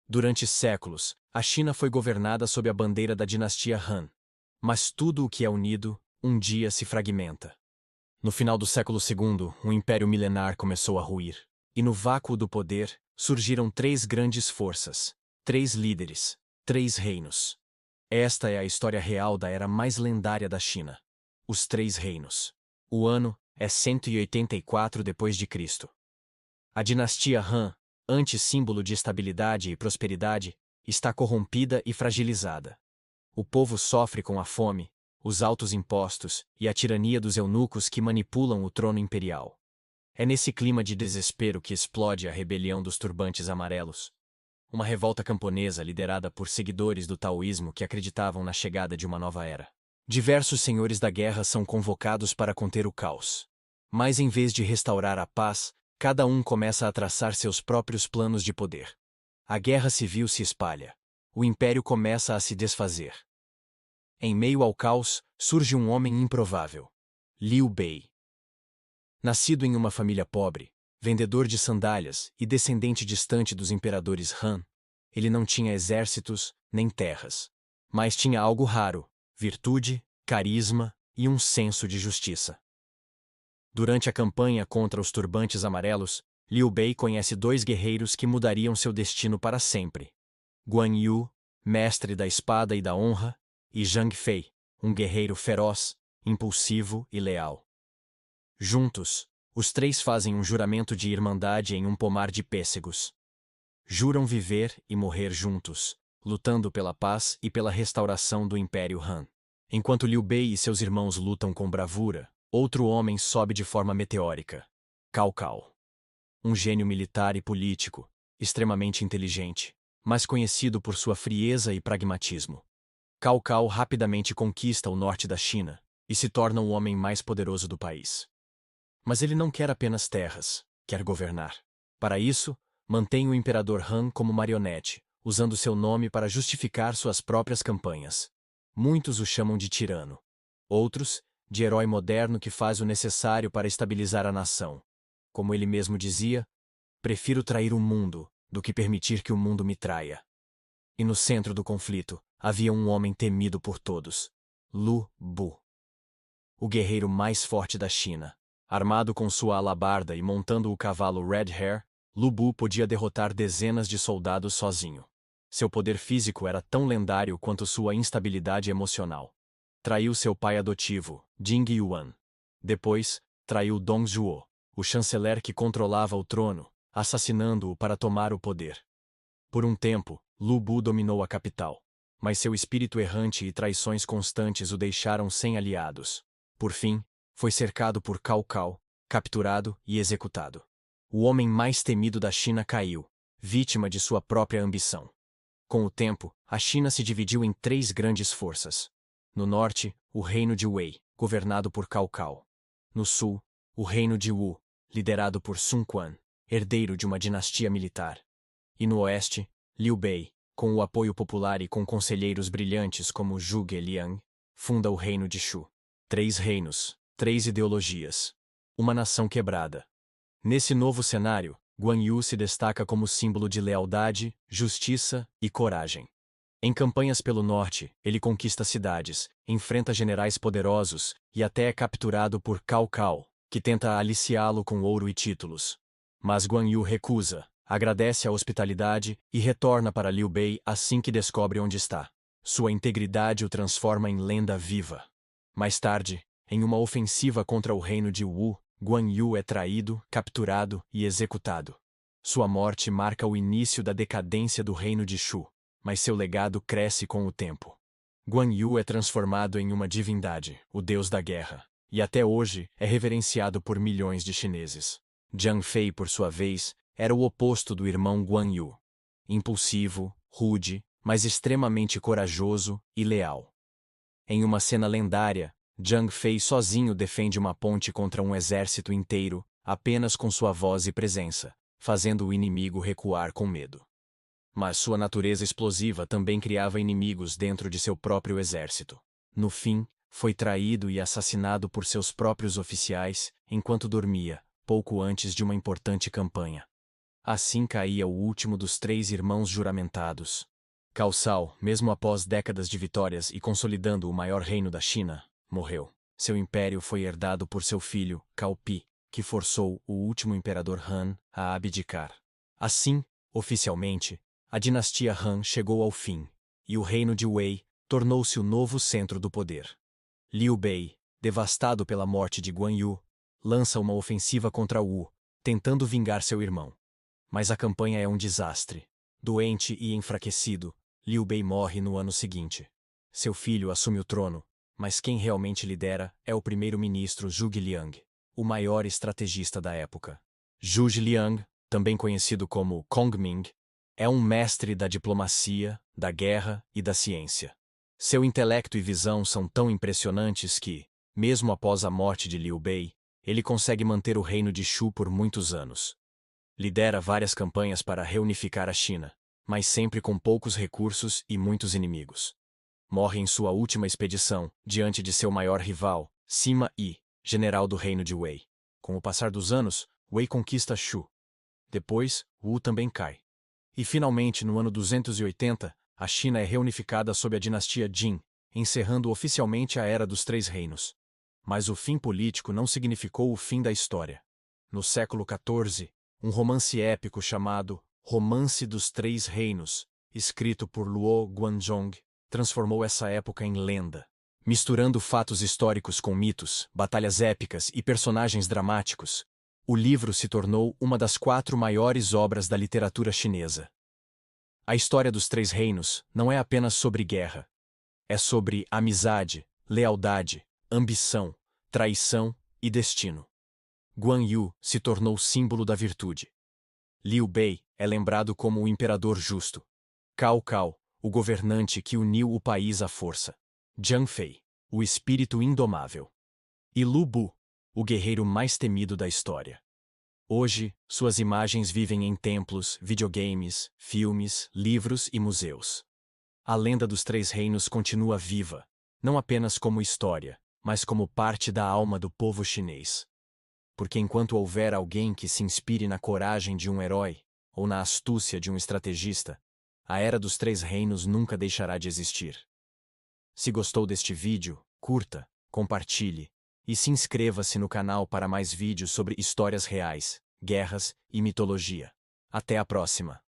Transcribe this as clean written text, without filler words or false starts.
Durante séculos, a China foi governada sob a bandeira da dinastia Han. Mas tudo o que é unido, um dia se fragmenta. No final do século II, um império milenar começou a ruir. E no vácuo do poder, surgiram três grandes forças, três líderes, três reinos. Esta é a história real da era mais lendária da China. Os Três Reinos. O ano é 184 d.C. A dinastia Han, antes símbolo de estabilidade e prosperidade, está corrompida e fragilizada. O povo sofre com a fome, os altos impostos e a tirania dos eunucos que manipulam o trono imperial. É nesse clima de desespero que explode a rebelião dos Turbantes Amarelos. Uma revolta camponesa liderada por seguidores do taoísmo que acreditavam na chegada de uma nova era. Diversos senhores da guerra são convocados para conter o caos. Mas em vez de restaurar a paz, cada um começa a traçar seus próprios planos de poder. A guerra civil se espalha. O império começa a se desfazer. Em meio ao caos, surge um homem improvável. Liu Bei. Nascido em uma família pobre, vendedor de sandálias e descendente distante dos imperadores Han, ele não tinha exércitos nem terras. Mas tinha algo raro: virtude, carisma e um senso de justiça. Durante a campanha contra os Turbantes Amarelos, Liu Bei conhece dois guerreiros que mudariam seu destino para sempre. Guan Yu, mestre da espada e da honra, e Zhang Fei, um guerreiro feroz, impulsivo e leal. Juntos, os três fazem um juramento de irmandade em um pomar de pêssegos. Juram viver e morrer juntos, lutando pela paz e pela restauração do Império Han. Enquanto Liu Bei e seus irmãos lutam com bravura, outro homem sobe de forma meteórica. Cao Cao. Um gênio militar e político, extremamente inteligente, mas conhecido por sua frieza e pragmatismo. Cao Cao rapidamente conquista o norte da China e se torna o homem mais poderoso do país. Mas ele não quer apenas terras, quer governar. Para isso, mantém o imperador Han como marionete, usando seu nome para justificar suas próprias campanhas. Muitos o chamam de tirano. Outros, de herói moderno que faz o necessário para estabilizar a nação. Como ele mesmo dizia, prefiro trair o mundo do que permitir que o mundo me traia. E no centro do conflito, havia um homem temido por todos, Lu Bu. O guerreiro mais forte da China. Armado com sua alabarda e montando o cavalo Red Hair, Lu Bu podia derrotar dezenas de soldados sozinho. Seu poder físico era tão lendário quanto sua instabilidade emocional. Traiu seu pai adotivo, Jing Yuan. Depois, traiu Dong Zhuo, o chanceler que controlava o trono, assassinando-o para tomar o poder. Por um tempo, Lu Bu dominou a capital, mas seu espírito errante e traições constantes o deixaram sem aliados. Por fim, foi cercado por Cao Cao, capturado e executado. O homem mais temido da China caiu, vítima de sua própria ambição. Com o tempo, a China se dividiu em três grandes forças. No norte, o reino de Wei, governado por Cao Cao. No sul, o reino de Wu, liderado por Sun Quan, herdeiro de uma dinastia militar. E no oeste, Liu Bei, com o apoio popular e com conselheiros brilhantes como Zhuge Liang, funda o reino de Shu. Três reinos, três ideologias. Uma nação quebrada. Nesse novo cenário, Guan Yu se destaca como símbolo de lealdade, justiça e coragem. Em campanhas pelo norte, ele conquista cidades, enfrenta generais poderosos e até é capturado por Cao Cao, que tenta aliciá-lo com ouro e títulos. Mas Guan Yu recusa, agradece a hospitalidade e retorna para Liu Bei assim que descobre onde está. Sua integridade o transforma em lenda viva. Mais tarde, em uma ofensiva contra o reino de Wu, Guan Yu é traído, capturado e executado. Sua morte marca o início da decadência do reino de Shu, mas seu legado cresce com o tempo. Guan Yu é transformado em uma divindade, o deus da guerra, e até hoje é reverenciado por milhões de chineses. Zhang Fei, por sua vez, era o oposto do irmão Guan Yu. Impulsivo, rude, mas extremamente corajoso e leal. Em uma cena lendária, Zhang Fei sozinho defende uma ponte contra um exército inteiro, apenas com sua voz e presença, fazendo o inimigo recuar com medo. Mas sua natureza explosiva também criava inimigos dentro de seu próprio exército. No fim, foi traído e assassinado por seus próprios oficiais enquanto dormia, pouco antes de uma importante campanha. Assim caía o último dos 3 irmãos juramentados. Cao Cao, mesmo após décadas de vitórias e consolidando o maior reino da China, morreu. Seu império foi herdado por seu filho, Cao Pi, que forçou o último imperador Han a abdicar. Assim, oficialmente, a dinastia Han chegou ao fim, e o reino de Wei tornou-se o novo centro do poder. Liu Bei, devastado pela morte de Guan Yu, lança uma ofensiva contra Wu, tentando vingar seu irmão. Mas a campanha é um desastre. Doente e enfraquecido, Liu Bei morre no ano seguinte. Seu filho assume o trono, mas quem realmente lidera é o primeiro-ministro Zhuge Liang, o maior estrategista da época. Zhuge Liang, também conhecido como Kongming, é um mestre da diplomacia, da guerra e da ciência. Seu intelecto e visão são tão impressionantes que, mesmo após a morte de Liu Bei, ele consegue manter o reino de Shu por muitos anos. Lidera várias campanhas para reunificar a China, mas sempre com poucos recursos e muitos inimigos. Morre em sua última expedição, diante de seu maior rival, Sima Yi, general do reino de Wei. Com o passar dos anos, Wei conquista Shu. Depois, Wu também cai. E finalmente, no ano 280, a China é reunificada sob a dinastia Jin, encerrando oficialmente a Era dos Três Reinos. Mas o fim político não significou o fim da história. No século XIV, um romance épico chamado Romance dos Três Reinos, escrito por Luo Guanzhong, transformou essa época em lenda. Misturando fatos históricos com mitos, batalhas épicas e personagens dramáticos, o livro se tornou uma das 4 maiores obras da literatura chinesa. A história dos Três Reinos não é apenas sobre guerra. É sobre amizade, lealdade, ambição, traição e destino. Guan Yu se tornou símbolo da virtude. Liu Bei é lembrado como o imperador justo. Cao Cao, o governante que uniu o país à força. Jiang Fei, o espírito indomável. E Lu Bu, o guerreiro mais temido da história. Hoje, suas imagens vivem em templos, videogames, filmes, livros e museus. A lenda dos Três Reinos continua viva, não apenas como história, mas como parte da alma do povo chinês. Porque enquanto houver alguém que se inspire na coragem de um herói, ou na astúcia de um estrategista, a Era dos Três Reinos nunca deixará de existir. Se gostou deste vídeo, curta, compartilhe, e se inscreva-se no canal para mais vídeos sobre histórias reais, guerras e mitologia. Até a próxima!